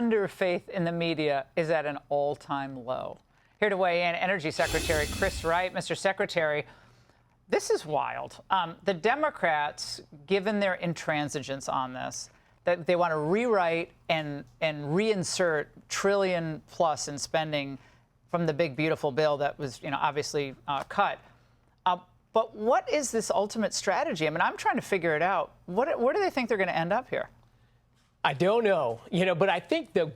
Under faith in the media is at an all-time low. Here to weigh in, Energy Secretary Chris Wright. Mr. Secretary, this is wild. The Democrats, given their intransigence on this, that they want to rewrite and reinsert trillion plus in spending from the big beautiful bill that was, obviously cut. But what is this ultimate strategy? I mean, I'm trying to figure it out. Where do they think they're going to end up here? I don't know, but I think the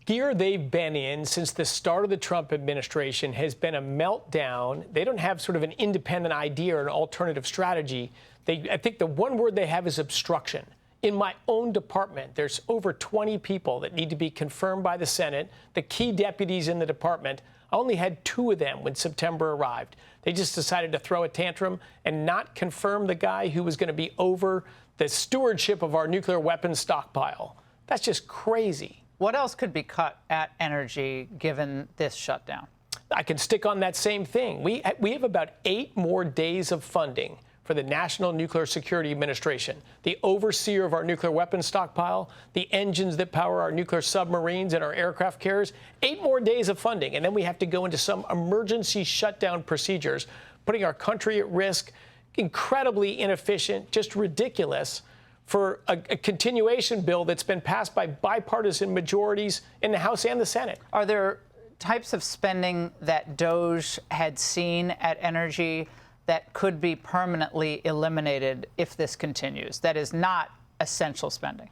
gear they've been in since the start of the Trump administration has been a meltdown. They don't have sort of an independent idea or an alternative strategy. I think the one word they have is obstruction. In my own department, there's over 20 people that need to be confirmed by the Senate, the key deputies in the department. I only had 2 of them when September arrived. They just decided to throw a tantrum and not confirm the guy who was going to be over the stewardship of our nuclear weapons stockpile. That's just crazy. What else could be cut at energy given this shutdown? I can stick on that same thing. We have about 8 more days of funding for the National Nuclear Security Administration, the overseer of our nuclear weapons stockpile, the engines that power our nuclear submarines and our aircraft carriers. 8 more days of funding, and then we have to go into some emergency shutdown procedures, putting our country at risk. Incredibly inefficient, just ridiculous for a continuation bill that's been passed by bipartisan majorities in the House and the Senate. Are there types of spending that DOJ had seen at energy that could be permanently eliminated if this continues, that is not essential spending?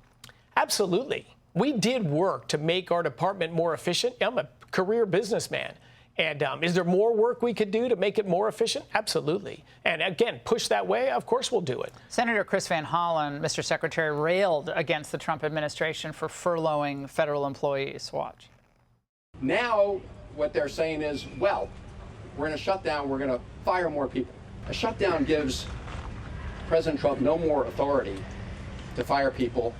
Absolutely. We did work to make our department more efficient. I'm a career businessman. And is there more work we could do to make it more efficient? Absolutely. And again, push that way, of course we'll do it. Senator Chris Van Hollen, Mr. Secretary, railed against the Trump administration for furloughing federal employees. Watch. Now what they're saying is, well, we're in a shutdown, we're going to fire more people. A shutdown gives President Trump no more authority to fire people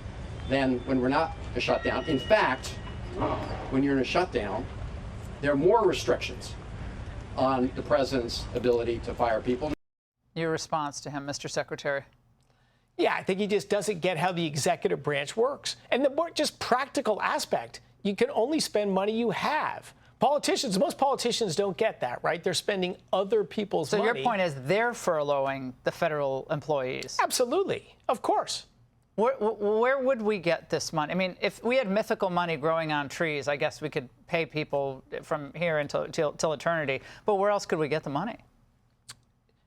than when we're not a shutdown. In fact, when you're in a shutdown, there are more restrictions on the president's ability to fire people. Your response to him, Mr. Secretary? Yeah, I think he just doesn't get how the executive branch works. And the more just practical aspect, you can only spend money you have. Most politicians don't get that, right? They're spending other people's money. So your point is they're furloughing the federal employees? Absolutely. Of course. Where would we get this money? I mean, if we had mythical money growing on trees, I guess we could pay people from here until eternity. But where else could we get the money?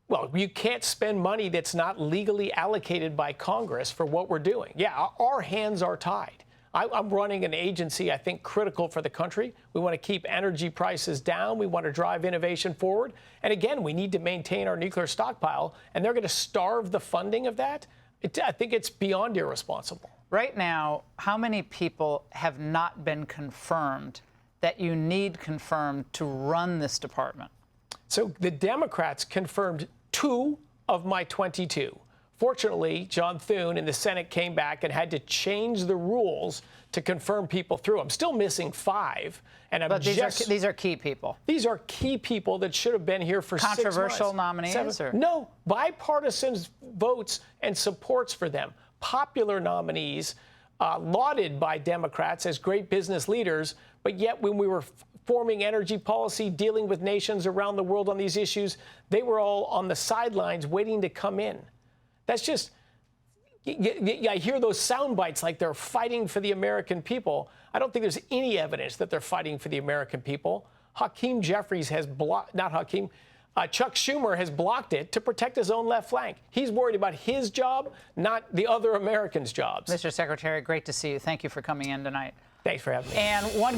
Well, you can't spend money that's not legally allocated by Congress for what we're doing. Yeah, our hands are tied. I'm running an agency, I think, critical for the country. We want to keep energy prices down. We want to drive innovation forward. And again, we need to maintain our nuclear stockpile. And they're going to starve the funding of that? I think it's beyond irresponsible. Right now, how many people have not been confirmed that you need confirmed to run this department? So the Democrats confirmed 2 of my 22. Fortunately, John Thune in the Senate came back and had to change the rules to confirm people through. I'm still missing 5. And these are key people. These are key people that should have been here for 6 months. Controversial nominees? No, bipartisan votes and supports for them. Popular nominees, lauded by Democrats as great business leaders, but yet when we were forming energy policy, dealing with nations around the world on these issues, they were all on the sidelines waiting to come in. That's just, I hear those sound bites like they're fighting for the American people. I don't think there's any evidence that they're fighting for the American people. Hakeem Jeffries has Chuck Schumer has blocked it to protect his own left flank. He's worried about his job, not the other Americans' jobs. Mr. Secretary, great to see you. Thank you for coming in tonight. Thanks for having me. And one